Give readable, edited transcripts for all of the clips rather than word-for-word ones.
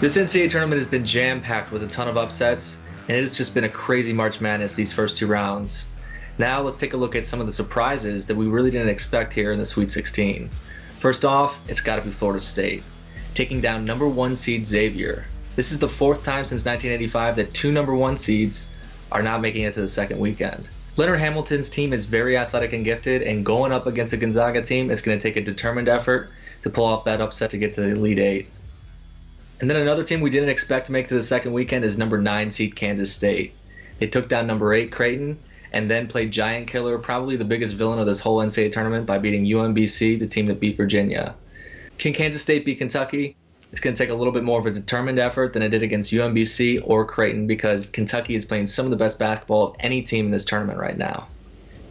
This NCAA tournament has been jam-packed with a ton of upsets, and it has just been a crazy March Madness these first two rounds. Now let's take a look at some of the surprises that we really didn't expect here in the Sweet 16. First off, it's got to be Florida State, taking down number 1 seed Xavier. This is the 4th time since 1985 that 2 number 1 seeds are not making it to the second weekend. Leonard Hamilton's team is very athletic and gifted, and going up against a Gonzaga team, it's going to take a determined effort to pull off that upset to get to the Elite Eight. And then another team we didn't expect to make to the second weekend is number 9 seed Kansas State. They took down number 8 Creighton and then played Giant Killer, probably the biggest villain of this whole NCAA tournament, by beating UMBC, the team that beat Virginia. Can Kansas State beat Kentucky? It's going to take a little bit more of a determined effort than it did against UMBC or Creighton, because Kentucky is playing some of the best basketball of any team in this tournament right now.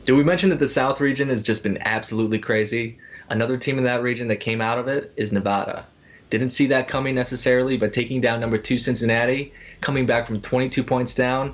Did we mention that the South region has just been absolutely crazy? Another team in that region that came out of it is Nevada. Didn't see that coming necessarily, but taking down number 2 Cincinnati, coming back from 22 points down,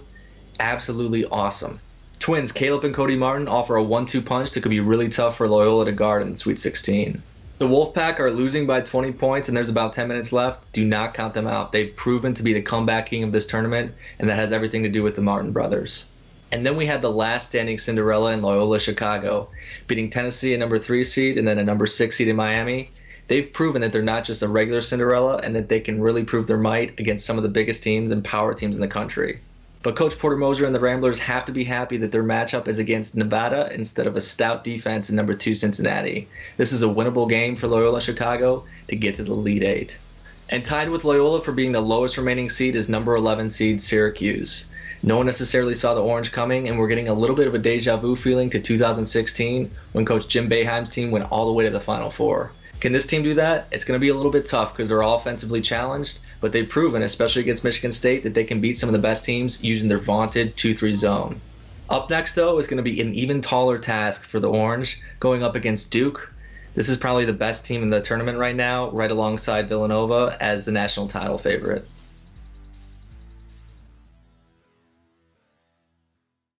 absolutely awesome. Twins Caleb and Cody Martin offer a 1-2 punch that could be really tough for Loyola to guard in the Sweet 16. The Wolfpack are losing by 20 points and there's about 10 minutes left. Do not count them out. They've proven to be the comeback king of this tournament, and that has everything to do with the Martin brothers. And then we had the last standing Cinderella in Loyola Chicago, beating Tennessee, a number 3 seed, and then a number 6 seed in Miami. They've proven that they're not just a regular Cinderella and that they can really prove their might against some of the biggest teams and power teams in the country. But Coach Porter Moser and the Ramblers have to be happy that their matchup is against Nevada instead of a stout defense in number 2 Cincinnati. This is a winnable game for Loyola Chicago to get to the Elite Eight. And tied with Loyola for being the lowest remaining seed is number 11 seed Syracuse. No one necessarily saw the Orange coming, and we're getting a little bit of a deja vu feeling to 2016 when Coach Jim Boeheim's team went all the way to the Final Four. Can this team do that? It's going to be a little bit tough because they're all offensively challenged, but they've proven, especially against Michigan State, that they can beat some of the best teams using their vaunted 2-3 zone. Up next, though, is going to be an even taller task for the Orange, going up against Duke. This is probably the best team in the tournament right now, right alongside Villanova as the national title favorite.